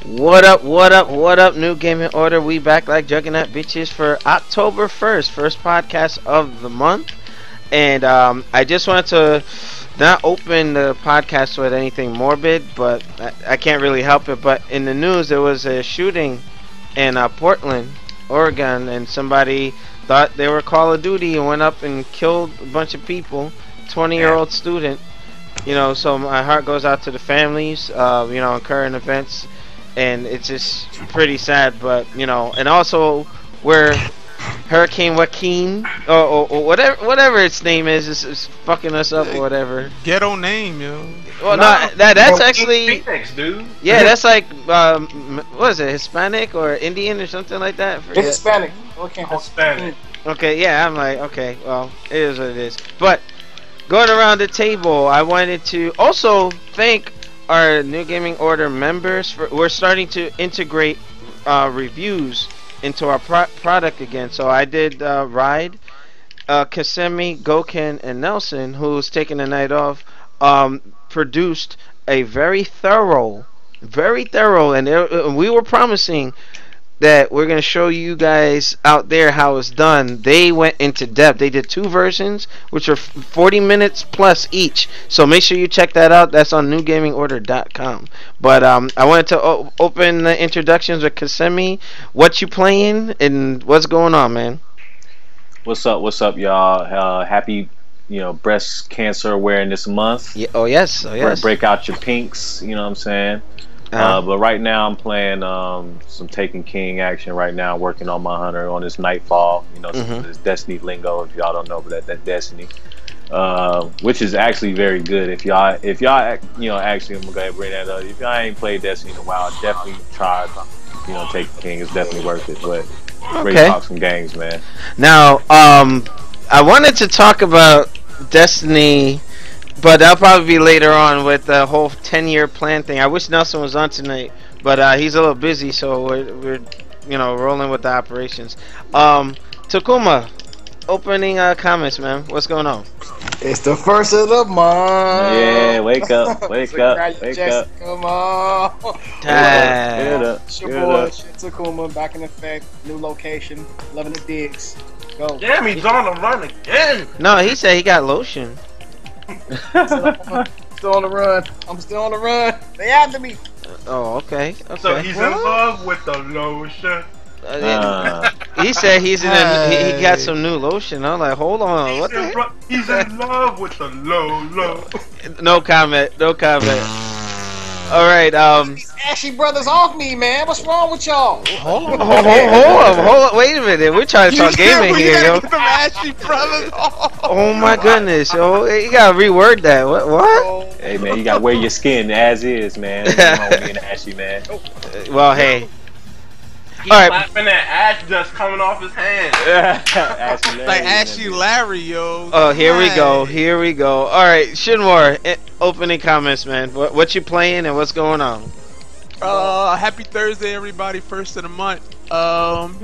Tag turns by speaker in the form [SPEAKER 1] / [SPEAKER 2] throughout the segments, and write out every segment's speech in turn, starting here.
[SPEAKER 1] What up, what up, what up, New Gaming Order? We back like Juggernaut bitches for October 1st, first podcast of the month. And I just wanted to not open the podcast with anything morbid, but I can't really help it. But in the news, there was a shooting in Portland, Oregon, and somebody thought they were Call of Duty and went up and killed a bunch of people, 20-year-old student. You know, so my heart goes out to the families, in current events. And it's just pretty sad, but and also where Hurricane Joaquin or whatever its name is fucking us up or whatever.
[SPEAKER 2] Ghetto name, yo.
[SPEAKER 1] Well, no, that's actually
[SPEAKER 3] Phoenix, dude.
[SPEAKER 1] Yeah, that's like what is it, Hispanic or Indian or something like that?
[SPEAKER 4] It's Hispanic. Okay,
[SPEAKER 3] Hispanic.
[SPEAKER 1] Okay, yeah, I'm like, okay, well, it is what it is. But going around the table, I wanted to also thank our New Gaming Order members. We're starting to integrate reviews into our product again. So I did Ride, Kasemi, Goken, and Nelson, who's taking the night off, produced a very thorough, and we were promising that we're going to show you guys out there how it's done. They went into depth. They did 2 versions, which are 40 minutes plus each. So make sure you check that out. That's on newgamingorder.com. But I wanted to open the introductions with Kasemi. What you playing and what's going on, man?
[SPEAKER 5] What's up, y'all? Happy, breast cancer awareness month.
[SPEAKER 1] Yeah, oh yes.
[SPEAKER 5] Break out your pinks. You know what I'm saying? But right now I'm playing some Taken King action right now, working on my hunter on this Nightfall, this Destiny lingo if y'all don't know, but that Destiny, which is actually very good. If y'all actually, I'm gonna go ahead and bring that up. If y'all ain't played Destiny in a while, definitely try, Taken King. It's definitely worth it. But great talk some games, man.
[SPEAKER 1] Now, I wanted to talk about Destiny, but that'll probably be later on with the whole 10-year plan thing. I wish Nelson was on tonight, but he's a little busy, so we're rolling with the operations. Tacoma, opening comments, man. What's going on?
[SPEAKER 4] It's the first of the month.
[SPEAKER 5] Yeah, wake up, wake up.
[SPEAKER 4] Come on.
[SPEAKER 1] Get
[SPEAKER 5] up.
[SPEAKER 4] It's your boy, Tacoma, back in effect, new location, loving the digs. Go.
[SPEAKER 3] Damn, he's on the run again.
[SPEAKER 1] No, he said he got lotion.
[SPEAKER 4] Still on the run. I'm still on the run. They after me.
[SPEAKER 1] Oh, okay.
[SPEAKER 3] So he's in love with the lotion.
[SPEAKER 1] He said he got some new lotion. I'm like, hold on, what the heck?
[SPEAKER 3] He's in love with the low.
[SPEAKER 1] No comment. All right,
[SPEAKER 4] These ashy brothers off me, man. What's wrong with y'all?
[SPEAKER 1] Hold on. Wait a minute. We're trying to talk gaming here, yo.
[SPEAKER 2] Ashy brothers.
[SPEAKER 1] Oh my goodness, yo. You gotta reword that. What?
[SPEAKER 5] Hey, man, you gotta wear your skin as is, man. Nothing wrong with being ashy, man.
[SPEAKER 1] Well, hey.
[SPEAKER 3] He's slapping that ash dust coming off his hands.
[SPEAKER 2] Like Ashy Larry, yo.
[SPEAKER 1] Oh, here we go. All right, Shinmore, opening comments, man. What you playing and what's going on?
[SPEAKER 2] Happy Thursday, everybody. First of the month.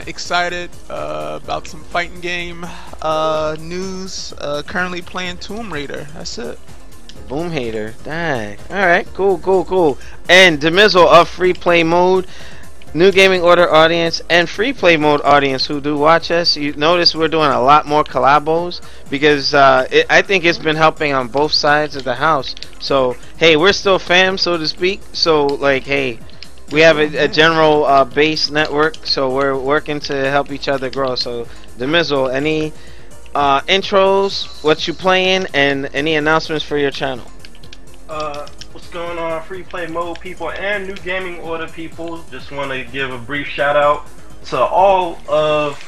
[SPEAKER 2] Excited about some fighting game news. Currently playing Tomb Raider. That's it.
[SPEAKER 1] Boom hater. Dang. All right, cool. And Demizzle of Free Play Mode. New Gaming Order audience and Free Play Mode audience who do watch us, you notice we're doing a lot more collabos because I think it's been helping on both sides of the house. So hey, we're still fam, so to speak. So like, hey, we have a general base network, so we're working to help each other grow. So Demizzle, any intros, what you playing, and any announcements for your channel?
[SPEAKER 3] What's going on, Free Play Mode people and New Gaming Order people? Just want to give a brief shout out to all of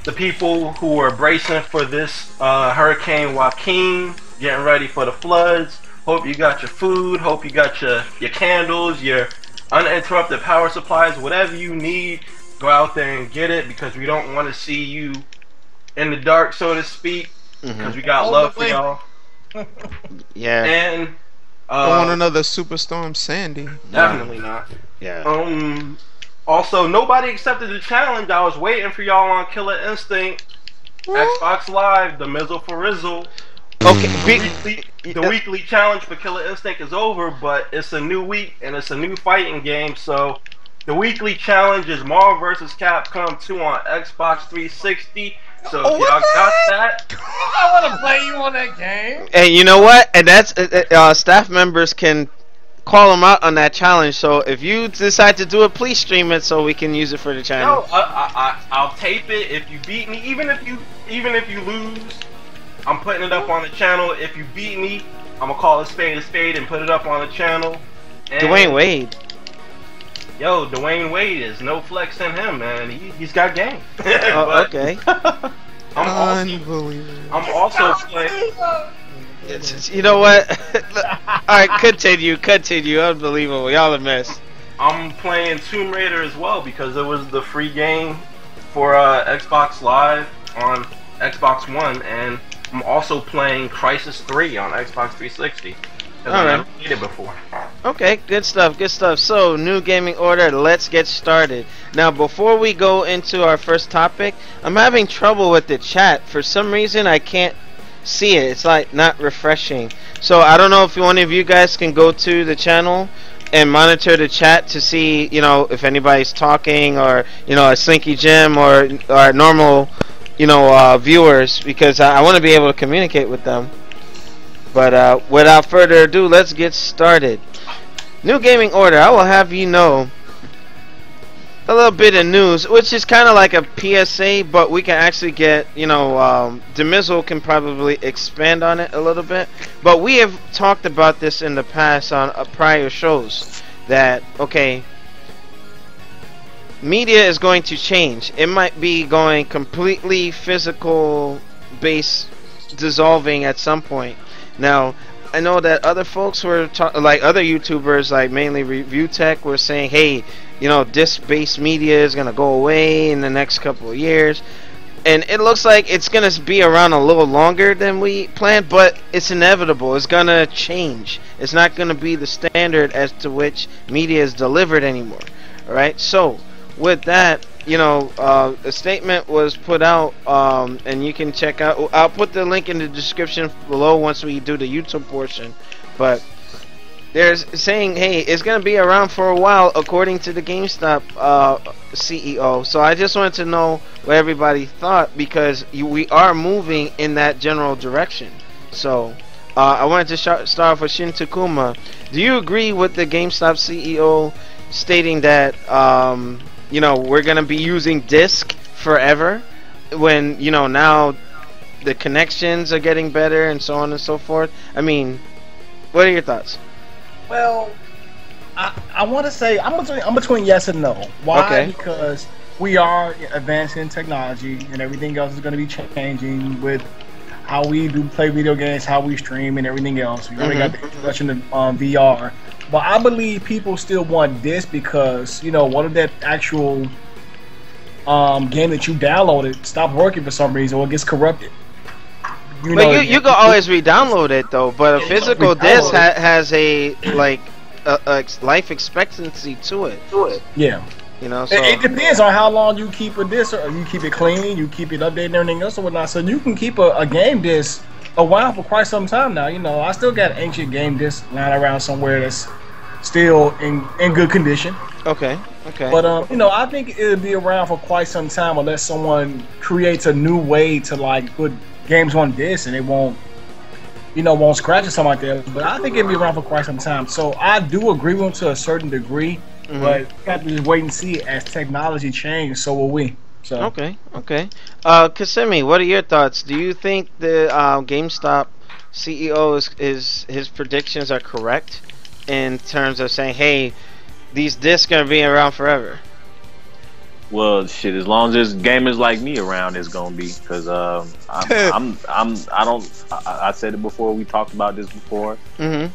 [SPEAKER 3] the people who are bracing for this Hurricane Joaquin, getting ready for the floods. Hope you got your food, hope you got your candles, your uninterrupted power supplies, whatever you need. Go out there and get it, because we don't want to see you in the dark, so to speak, because we got love for y'all.
[SPEAKER 1] Yeah.
[SPEAKER 3] And
[SPEAKER 2] don't want another Superstorm Sandy.
[SPEAKER 3] Definitely not.
[SPEAKER 1] Yeah.
[SPEAKER 3] Also, nobody accepted the challenge. I was waiting for y'all on Killer Instinct, Xbox Live, the Mizzle for Rizzle.
[SPEAKER 1] Okay.
[SPEAKER 3] The weekly challenge for Killer Instinct is over, but it's a new week and it's a new fighting game. So The weekly challenge is Marvel vs. Capcom 2 on Xbox 360. So if y'all got that,
[SPEAKER 4] I want to play you on that game.
[SPEAKER 1] And you know what? And that's staff members can call them out on that challenge. So if you decide to do it, please stream it so we can use it for the channel.
[SPEAKER 3] no, I'll tape it. If you beat me, even if you lose, I'm putting it up on the channel. If you beat me, I'm gonna call a spade and put it up on the channel. And
[SPEAKER 1] Dwayne Wade.
[SPEAKER 3] Yo, Dwayne Wade is no flex in him, man. He's got game.
[SPEAKER 1] Oh, okay.
[SPEAKER 3] I'm also playing.
[SPEAKER 1] You know what? Alright, continue. Unbelievable. Y'all a mess.
[SPEAKER 3] I'm playing Tomb Raider as well because it was the free game for Xbox Live on Xbox One, and I'm also playing Crisis 3 on Xbox 360 because I never played it before.
[SPEAKER 1] Okay, good stuff. So, New Gaming Order, let's get started. Now, before we go into our first topic, I'm having trouble with the chat. For some reason, I can't see it. It's like not refreshing. So, I don't know if one of you guys can go to the channel and monitor the chat to see, you know, if anybody's talking, or, you know, a Slinky Jim or normal, you know, viewers, because I want to be able to communicate with them. But without further ado, let's get started. New Gaming Order, I will have you know a little bit of news, which is kind of like a PSA, but we can actually get, you know, Demizzle can probably expand on it a little bit. But we have talked about this in the past on prior shows, that, okay, media is going to change. It might be going completely physical base dissolving at some point. Now, I know that other folks were like other YouTubers, like mainly Review Tech, were saying, hey, you know, disc-based media is gonna go away in the next couple of years, and it looks like it's gonna be around a little longer than we planned, but it's inevitable. It's gonna change. It's not gonna be the standard as to which media is delivered anymore. All right. So with that, you know, a statement was put out, and you can check out. I'll put the link in the description below once we do the YouTube portion. But there's saying, hey, it's gonna be around for a while, according to the GameStop CEO. So I just wanted to know what everybody thought, because we are moving in that general direction. So I wanted to start off with Shin Takuma. Do you agree with the GameStop CEO stating that you know, we're gonna be using disc forever, when, you know, now the connections are getting better and so on and so forth? I mean, what are your thoughts?
[SPEAKER 4] Well, I want to say I'm between yes and no. Why?
[SPEAKER 1] Okay.
[SPEAKER 4] Because we are advancing technology, and everything else is going to be changing with how we do play video games, how we stream, and everything else. We already got the introduction to VR. But I believe people still want this because, you know, what if that actual game that you downloaded stopped working for some reason, or it gets corrupted? You know,
[SPEAKER 1] you can always re-download it though, but a physical disc has a life expectancy to it.
[SPEAKER 4] Yeah.
[SPEAKER 1] You know, so
[SPEAKER 4] it depends on how long you keep a disc, or you keep it clean, you keep it updated and everything else or whatnot. So you can keep a game disc a while for quite some time now. You know, I still got ancient game discs lying around somewhere that's still in good condition.
[SPEAKER 1] Okay.
[SPEAKER 4] But you know, I think it'll be around for quite some time unless someone creates a new way to like put games on disc and it won't scratch or something like that. But I think it'll be around for quite some time. So I do agree with him to a certain degree, but you have to just wait and see as technology changes. So will we. So
[SPEAKER 1] okay. Kasemi, what are your thoughts? Do you think the GameStop CEO is his predictions are correct in terms of saying, hey, these discs gonna be around forever?
[SPEAKER 5] Well, shit, as long as there's gamers like me around, it's gonna be, because I said it before, we talked about this before. I'm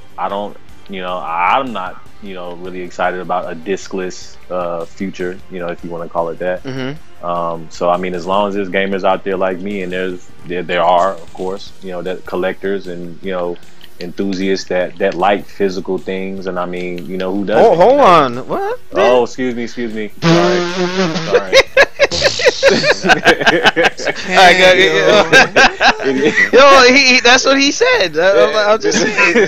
[SPEAKER 5] not, really excited about a discless future, if you want to call it that. So I mean, as long as there's gamers out there like me, and there are, of course, that collectors and enthusiasts that like physical things, and I mean, who doesn't?
[SPEAKER 1] Oh, hold on, what?
[SPEAKER 5] Oh, excuse me. Sorry.
[SPEAKER 1] That's what he said. I'll just say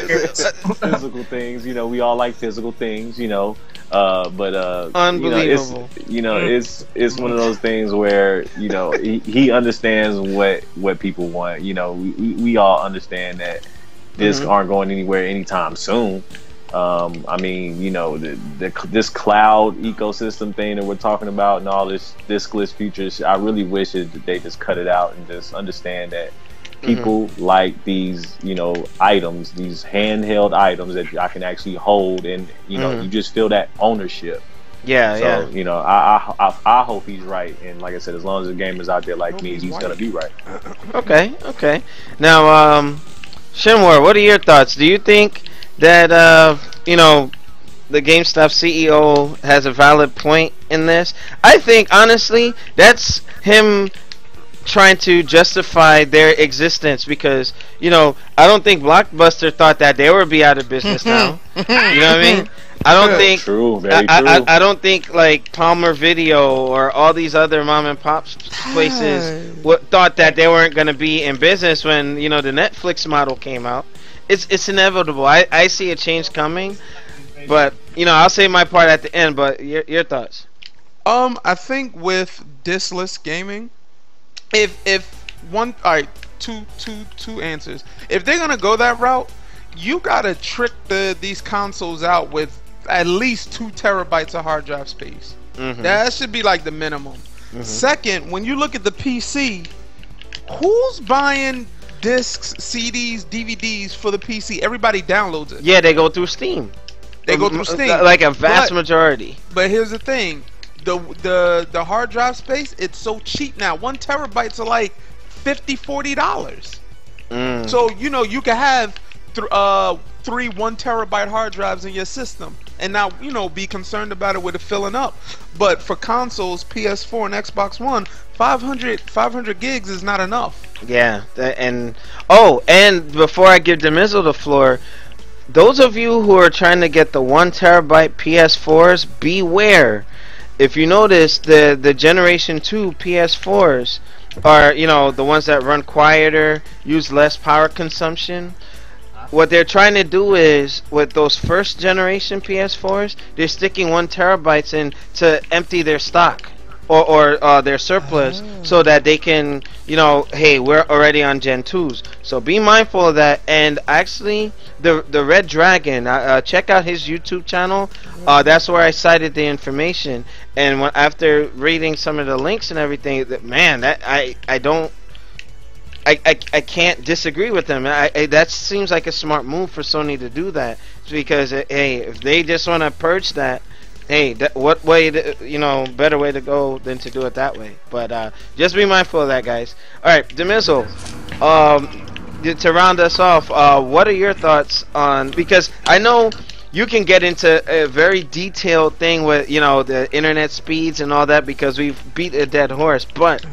[SPEAKER 5] physical things. You know, we all like physical things. You know, but
[SPEAKER 1] unbelievable.
[SPEAKER 5] It's one of those things where he understands what people want. You know, we all understand that discs aren't going anywhere anytime soon. I mean, this cloud ecosystem thing that we're talking about and all this diskless futures, I really wish that they just cut it out and just understand that people like these, items, these handheld items that I can actually hold, and you just feel that ownership. So, I hope he's right, and like I said, as long as the gamers out there like me, he's gonna be right.
[SPEAKER 1] Okay. Now, Shinwar, what are your thoughts? Do you think that the GameStop CEO has a valid point in this? I think honestly that's him trying to justify their existence, because I don't think Blockbuster thought that they would be out of business now. You know what I mean? I don't think
[SPEAKER 5] true, very true.
[SPEAKER 1] I don't think like Palmer Video or all these other mom and pop places thought that they weren't going to be in business when the Netflix model came out. It's inevitable. I see a change coming, but I'll say my part at the end. But your thoughts?
[SPEAKER 2] I think with diskless gaming, two answers. If they're gonna go that route, you gotta trick these consoles out with at least 2 terabytes of hard drive space. That should be like the minimum. Second, when you look at the PC, who's buying discs, CDs, DVDs for the PC? Everybody downloads it.
[SPEAKER 1] Yeah, they go through Steam. Like a vast majority. But
[SPEAKER 2] here's the thing: the hard drive space, it's so cheap now. 1 terabytes are like $50-$40. So you can have 3 1 terabyte hard drives in your system, and now be concerned about it with it filling up. But for consoles, PS4 and Xbox One, 500 gigs is not enough.
[SPEAKER 1] Yeah, and before I give Demizzle the floor, those of you who are trying to get the 1 terabyte PS4s, beware. If you notice, the Generation 2 PS4s are the ones that run quieter, use less power consumption. What they're trying to do is, with those first generation PS4s, they're sticking 1 terabytes in to empty their stock or their surplus, so that they can, hey, we're already on Gen 2s. So be mindful of that. And actually, the Red Dragon, check out his YouTube channel. That's where I cited the information. And after reading some of the links and everything, man, I can't disagree with them. That seems like a smart move for Sony to do that, because hey, if they just want to purge that, hey, what way better way to go than to do it that way. But just be mindful of that, guys. All right, Demizzle, to round us off, what are your thoughts on, because I know you can get into a very detailed thing with the internet speeds and all that, because we've beat a dead horse, but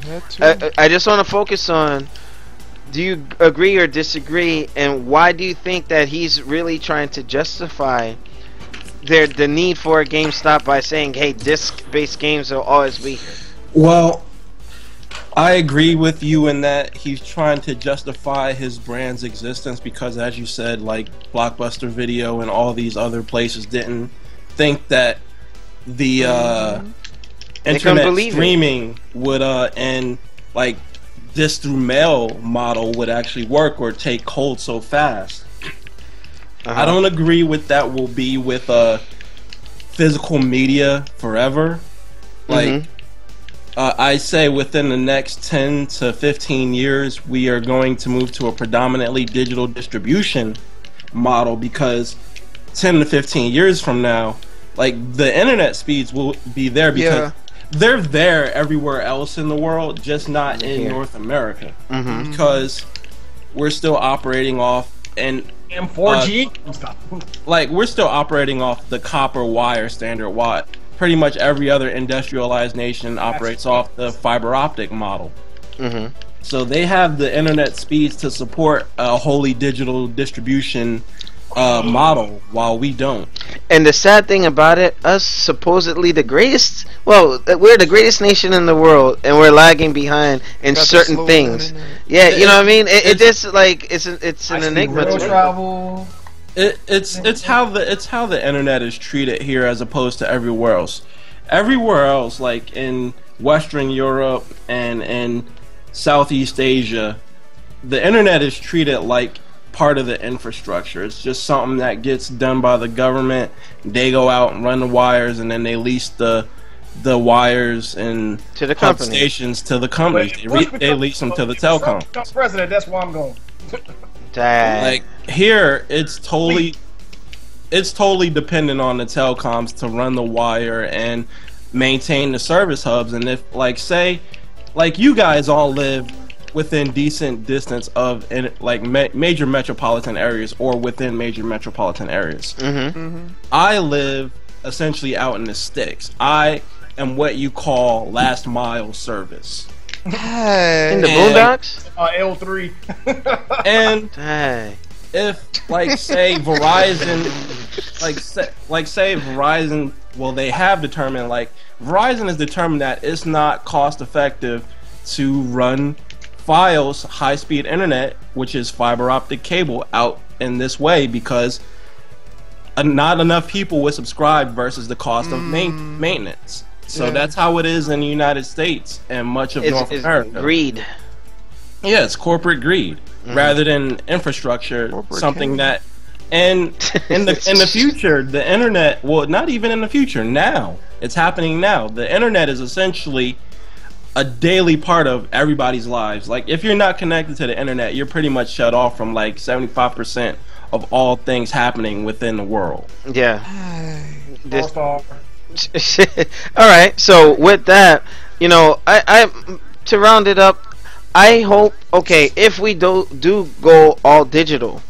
[SPEAKER 1] I just want to focus on, do you agree or disagree, and why do you think that he's really trying to justify the need for a GameStop by saying, hey, disc-based games will always be here?
[SPEAKER 6] Well, I agree with you in that he's trying to justify his brand's existence, because as you said, like Blockbuster Video and all these other places didn't think that the internet streaming would and like this through mail model would actually work or take hold so fast. I don't agree with that will be with physical media forever. Like I say within the next 10 to 15 years we are going to move to a predominantly digital distribution model, because 10 to 15 years from now, like, the internet speeds will be there, because they're there everywhere else in the world, just not in North America, because we're still operating off and
[SPEAKER 4] 4G
[SPEAKER 6] like we're still operating off the copper wire standard. What pretty much every other industrialized nation operates off the fiber optic model. So they have the internet speeds to support a wholly digital distribution model, while we don't.
[SPEAKER 1] And the sad thing about it, us supposedly the greatest, well, we're the greatest nation in the world, and we're lagging behind in
[SPEAKER 2] Got the
[SPEAKER 1] certain
[SPEAKER 2] slow
[SPEAKER 1] things.
[SPEAKER 2] internet.
[SPEAKER 1] Yeah, you know what I mean. It just like it's an enigma
[SPEAKER 4] World
[SPEAKER 1] to me.
[SPEAKER 4] travel.
[SPEAKER 6] It's how the internet is treated here as opposed to everywhere else. Everywhere else, like in Western Europe and in Southeast Asia, the internet is treated like part of the infrastructure. It's just something that gets done by the government. They go out and run the wires, and then they lease the wires and
[SPEAKER 1] To the
[SPEAKER 6] pump
[SPEAKER 1] company.
[SPEAKER 6] stations to the companies. They lease them to the telecom.
[SPEAKER 4] Trump president. That's where I'm going.
[SPEAKER 1] Dang.
[SPEAKER 6] Like here, it's totally dependent on the telecoms to run the wire and maintain the service hubs. And if, like, say, like you guys all live within decent distance of major metropolitan areas or within major metropolitan areas. I live essentially out in the sticks. I am what you call last mile service.
[SPEAKER 1] In the
[SPEAKER 6] And-
[SPEAKER 1] boondocks.
[SPEAKER 4] L3.
[SPEAKER 6] And
[SPEAKER 1] Dang.
[SPEAKER 6] if, like, say Verizon, say Verizon, well, they have determined, like, Verizon has determined that it's not cost effective to run Fios high-speed internet, which is fiber optic cable, out in this way because not enough people would subscribe versus the cost of maintenance. So that's how it is in the United States and much of North America.
[SPEAKER 1] Greed.
[SPEAKER 6] Yeah, it's corporate greed rather than infrastructure.
[SPEAKER 2] Corporate
[SPEAKER 6] something
[SPEAKER 2] greed.
[SPEAKER 6] that, and in the future, the internet. Well, not even in the future. Now it's happening now. The internet is essentially a daily part of everybody's lives. Like, if you're not connected to the internet, you're pretty much shut off from like 75% of all things happening within the world.
[SPEAKER 1] Yeah. This,
[SPEAKER 4] All-star.
[SPEAKER 1] all right. So with that, you know, I to round it up, I hope, okay, if we do go all digital,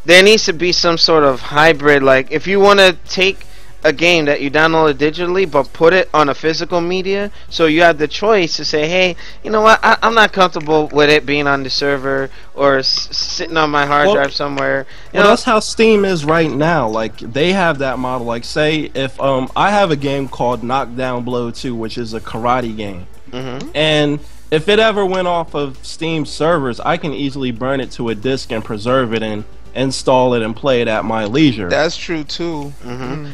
[SPEAKER 1] there needs to be some sort of hybrid. Like, if you want to take a game that you downloaded digitally but put it on a physical media, so you have the choice to say, hey, you know what, I'm not comfortable with it being on the server or sitting on my hard drive somewhere. You know,
[SPEAKER 6] That's how Steam is right now. Like, they have that model. Like, say if I have a game called Knockdown Blow 2, which is a karate game, and if it ever went off of Steam servers, I can easily burn it to a disk and preserve it and install it and play it at my leisure.
[SPEAKER 2] That's true too.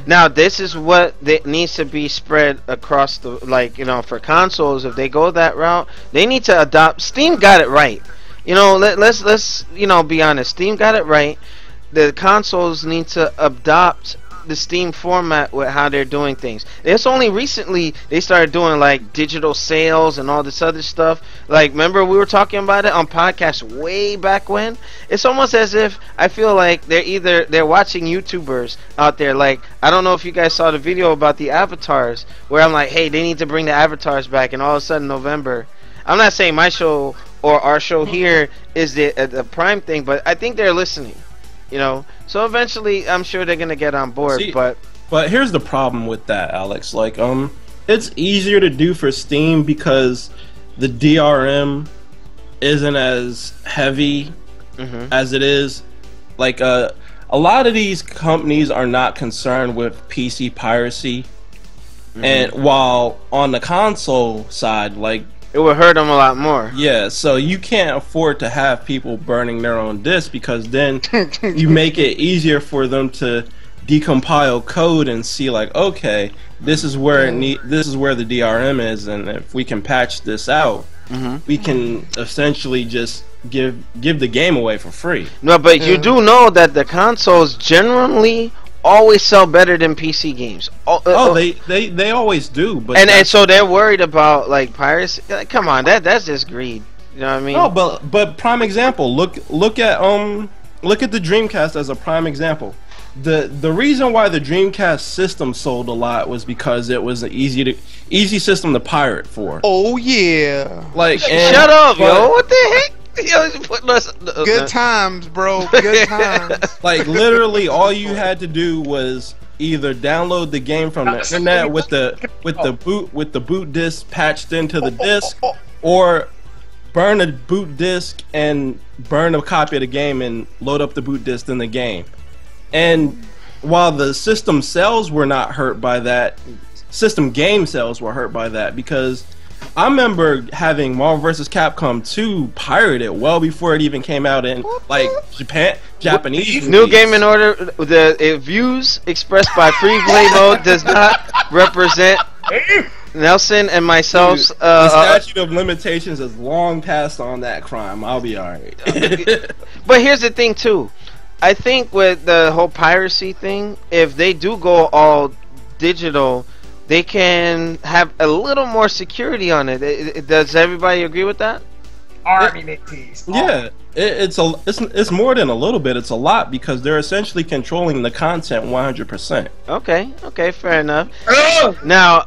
[SPEAKER 1] Now this is what needs to be spread across the, like, you know, for consoles. If they go that route, they need to adopt. Steam got it right. You know, let's you know, be honest. Steam got it right. The consoles need to adopt the Steam format with how they're doing things. It's only recently they started doing like digital sales and all this other stuff. Like, remember we were talking about it on podcasts way back when? It's almost as if I feel like they're watching YouTubers out there. Like, I don't know if you guys saw the video about the avatars, where I'm like, hey, they need to bring the avatars back, and all of a sudden November. I'm not saying my show or our show here is the prime thing, but I think they're listening. You know, so eventually I'm sure they're gonna get on board.
[SPEAKER 6] See,
[SPEAKER 1] but
[SPEAKER 6] here's the problem with that, Alex. Like, it's easier to do for Steam because the DRM isn't as heavy as it is. Like, a lot of these companies are not concerned with PC piracy, and while on the console side, like,
[SPEAKER 1] it would hurt them a lot more.
[SPEAKER 6] yeah, so you can't afford to have people burning their own disks because then you make it easier for them to decompile code and see, like, okay, this is where this is where the DRM is, and if we can patch this out, we can essentially just give the game away for free.
[SPEAKER 1] No, but you do know that the consoles generally always sell better than PC games.
[SPEAKER 6] They always do, but
[SPEAKER 1] and so they're worried about like piracy. Like, come on, that's just greed. You know what I mean?
[SPEAKER 6] no, but prime example. Look at the Dreamcast as a prime example. The reason why the Dreamcast system sold a lot was because it was an easy system to pirate for.
[SPEAKER 2] Oh yeah.
[SPEAKER 6] Like,
[SPEAKER 1] shut up, yo! What the heck? Yo, putting us,
[SPEAKER 2] Good times, bro. Good times.
[SPEAKER 6] Like, literally, all you had to do was either download the game from the internet with the boot disc patched into the disc, or burn a boot disc and burn a copy of the game and load up the boot disc in the game. And while the system sales were not hurt by that, system game sales were hurt by that, because I remember having Marvel vs. Capcom 2 pirated well before it even came out in like Japanese.
[SPEAKER 1] New Gaming Order, the views expressed by Free Play Mode does not represent Nelson and myself.
[SPEAKER 6] The statute of limitations is long past on that crime. I'll be alright.
[SPEAKER 1] But here's the thing too. I think with the whole piracy thing, if they do go all digital, they can have a little more security on it. Does everybody agree with that?
[SPEAKER 6] Yeah, it's more than a little bit. It's a lot, because they're essentially controlling the content 100%.
[SPEAKER 1] Okay, fair enough. Now,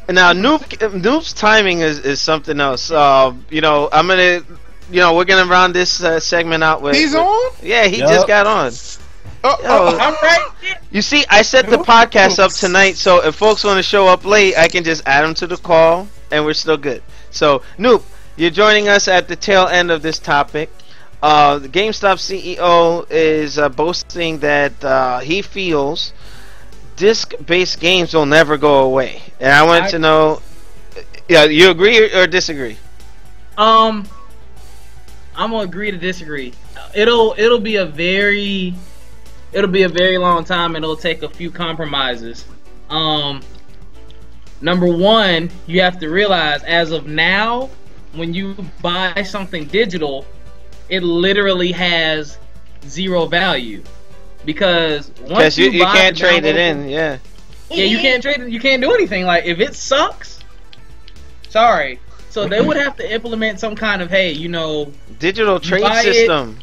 [SPEAKER 1] now Noob's timing is something else. You know, we're gonna round this segment out with.
[SPEAKER 2] He's on?
[SPEAKER 1] Yeah, he just got on.
[SPEAKER 4] I'm right.
[SPEAKER 1] You see, I set the podcast up tonight, so if folks want to show up late, I can just add them to the call, and we're still good. So, Noob, you're joining us at the tail end of this topic. The GameStop CEO is boasting that he feels disc-based games will never go away, and I wanted to know, you agree or disagree?
[SPEAKER 7] I'm gonna agree to disagree. It'll be a very long time, and it'll take a few compromises. Number one, you have to realize, as of now, when you buy something digital, it literally has zero value, because once you
[SPEAKER 1] can't trade it in. Yeah,
[SPEAKER 7] you can't trade it. You can't do anything. Like, if it sucks, sorry. So they would have to implement some kind of,
[SPEAKER 1] digital trade system.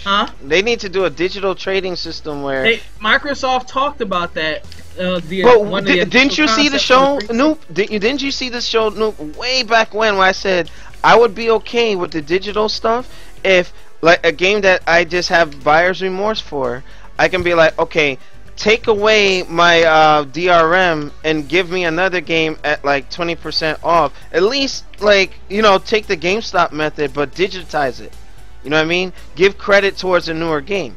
[SPEAKER 7] Huh?
[SPEAKER 1] They need to do a digital trading system where
[SPEAKER 7] Microsoft talked about that.
[SPEAKER 1] Didn't you see the show, Noop? Didn't you see the show, Noop, way back when I said I would be okay with the digital stuff if, like, a game that I just have buyer's remorse for, I can be like, okay, take away my DRM and give me another game at like 20% off. At least, like, take the GameStop method, but digitize it. You know what I mean? Give credit towards a newer game.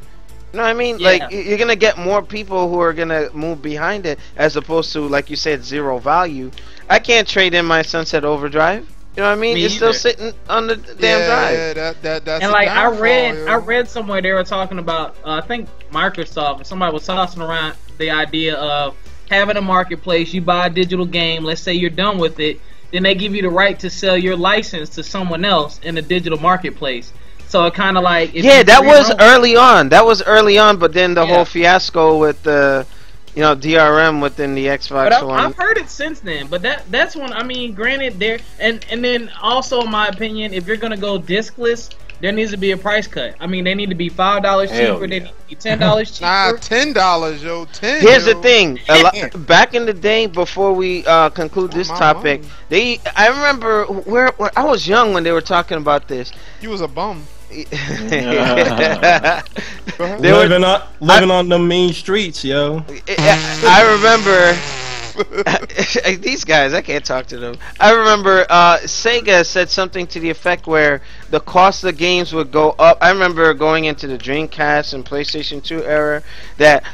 [SPEAKER 1] You know what I mean?
[SPEAKER 7] Yeah.
[SPEAKER 1] Like, you're gonna get more people who are gonna move behind it, as opposed to, like you said, zero value. I can't trade in my Sunset Overdrive. You know what I mean? It's still sitting on the damn drive.
[SPEAKER 2] Yeah, that's
[SPEAKER 7] and like, I read somewhere they were talking about, I think Microsoft, somebody was tossing around the idea of having a marketplace. You buy a digital game, let's say you're done with it, then they give you the right to sell your license to someone else in the digital marketplace. So it kind of like,
[SPEAKER 1] that was early on. That was early on, but then the whole fiasco with the DRM within the Xbox One.
[SPEAKER 7] I've heard it since then, but that's when, I mean, granted, there and then also, in my opinion, if you're gonna go discless, there needs to be a price cut. I mean, they need to be $5 cheaper. They need to be $10 cheaper.
[SPEAKER 2] Nah, $10, yo.
[SPEAKER 1] Here's the thing. Back in the day, before we conclude this topic, I remember where I was young when they were talking about this.
[SPEAKER 2] You was a bum.
[SPEAKER 6] Living on the main streets, yo.
[SPEAKER 1] I remember these guys. I can't talk to them. I remember Sega said something to the effect where the cost of games would go up. I remember going into the Dreamcast and PlayStation 2 era that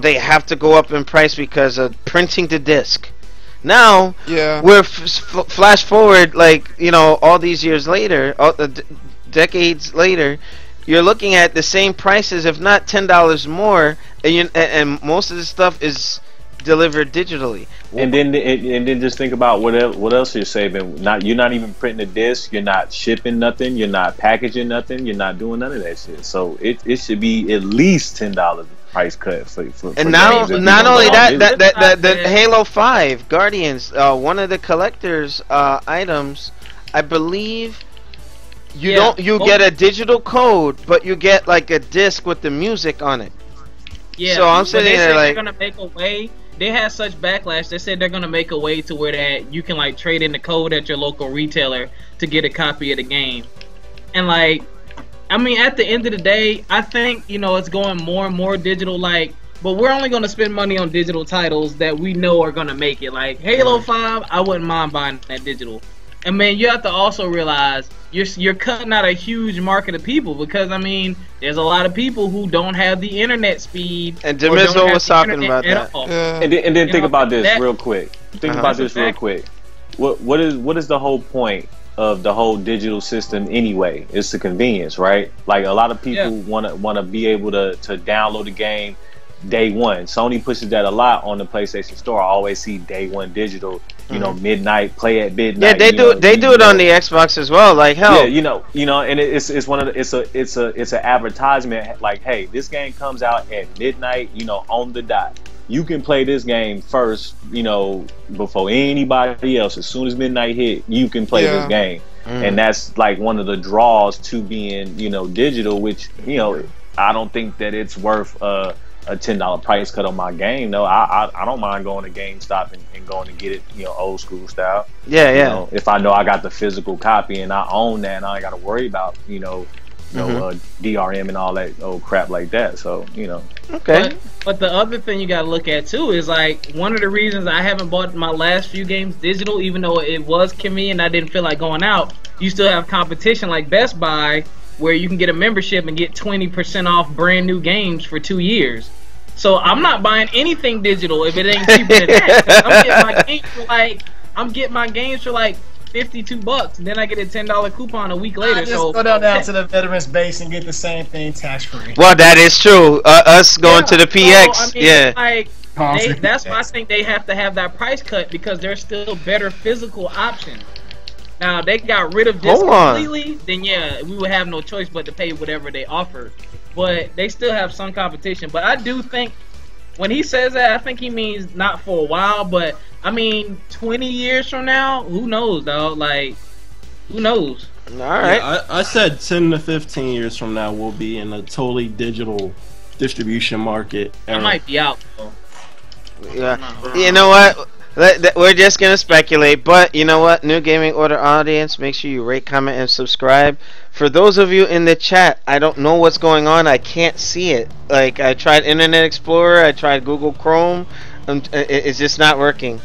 [SPEAKER 1] they have to go up in price because of printing the disc. Now, we're flash forward, like, all these years later, decades later, you're looking at the same prices, if not $10 more, and most of the stuff is delivered digitally.
[SPEAKER 5] And then just think about what else you're saving. You're not even printing a disc. You're not shipping nothing. You're not packaging nothing. You're not doing none of that shit. So it should be at least $10 price cut for
[SPEAKER 1] and not only that, the Halo 5 Guardians, one of the collector's items, I believe. You get a digital code, but you get like a disc with the music on it.
[SPEAKER 7] Yeah.
[SPEAKER 1] So I'm sitting there like,
[SPEAKER 7] they're gonna make a way. They had such backlash. They said they're gonna make a way to where that you can like trade in the code at your local retailer to get a copy of the game. And like, I mean, at the end of the day, I think it's going more and more digital. Like, but we're only gonna spend money on digital titles that we know are gonna make it. Like Halo 5, I wouldn't mind buying that digital. And man, you have to also realize you're cutting out a huge market of people, because I mean, there's a lot of people who don't have the internet speed.
[SPEAKER 1] And Demizo was talking about that.
[SPEAKER 5] And then think about this real quick. Think about this real
[SPEAKER 7] exactly.
[SPEAKER 5] quick. What is the whole point of the whole digital system anyway? It's the convenience, right? Like, a lot of people wanna be able to download the game day one. Sony pushes that a lot on the PlayStation Store. I always see day one digital. You know, midnight, play at midnight.
[SPEAKER 1] Yeah, they do it on the Xbox as well. Like, hell.
[SPEAKER 5] Yeah, and it's one of the, it's an advertisement. Like, hey, this game comes out at midnight. On the dot. You can play this game first. Before anybody else. As soon as midnight hit, you can play this game. And that's like one of the draws to being digital. Which I don't think that it's worth a $10 price cut on my game. No, I don't mind going to GameStop and going to get it, old school style.
[SPEAKER 1] Yeah.
[SPEAKER 5] If I know I got the physical copy and I own that, and I ain't got to worry about DRM and all that old crap like that. So
[SPEAKER 1] Okay.
[SPEAKER 7] But the other thing you gotta look at too is, like, one of the reasons I haven't bought my last few games digital, even though it was convenient, I didn't feel like going out. You still have competition like Best Buy, where you can get a membership and get 20% off brand new games for 2 years. So I'm not buying anything digital if it ain't cheaper than that. 'Cause I'm getting my games for like $52, and then I get a $10 coupon a week later.
[SPEAKER 4] Just
[SPEAKER 7] So
[SPEAKER 4] go down to the veterans base and get the same thing tax free.
[SPEAKER 1] Well, that is true. Us going to the PX,
[SPEAKER 7] so, I mean, that's why I think they have to have that price cut, because there's still better physical options. Now, if they got rid of this completely, then yeah, we would have no choice but to pay whatever they offer. But they still have some competition. But I do think, when he says that, I think he means not for a while, but I mean 20 years from now, who knows, dog? Like, who knows?
[SPEAKER 1] All right.
[SPEAKER 6] Yeah, I said 10 to 15 years from now we'll be in a totally digital distribution market era.
[SPEAKER 7] I might be out, though.
[SPEAKER 1] Yeah. You know what? We're just gonna speculate, but you know what? New Gaming Order audience, make sure you rate, comment, and subscribe. For those of you in the chat, I don't know what's going on. I can't see it. Like, I tried Internet Explorer, I tried Google Chrome, it's just not working.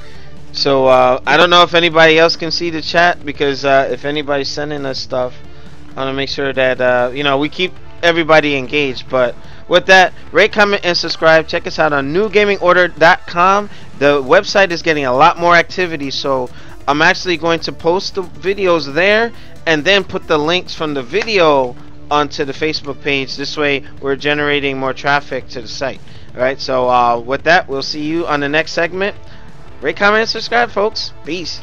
[SPEAKER 1] So I don't know if anybody else can see the chat, because if anybody's sending us stuff, I want to make sure that we keep everybody engaged. But with that, rate, comment, and subscribe. Check us out on newgamingorder.com. The website is getting a lot more activity, so I'm actually going to post the videos there and then put the links from the video onto the Facebook page. This way we're generating more traffic to the site. Alright, so with that, we'll see you on the next segment. Rate, comment, and subscribe, folks. Peace.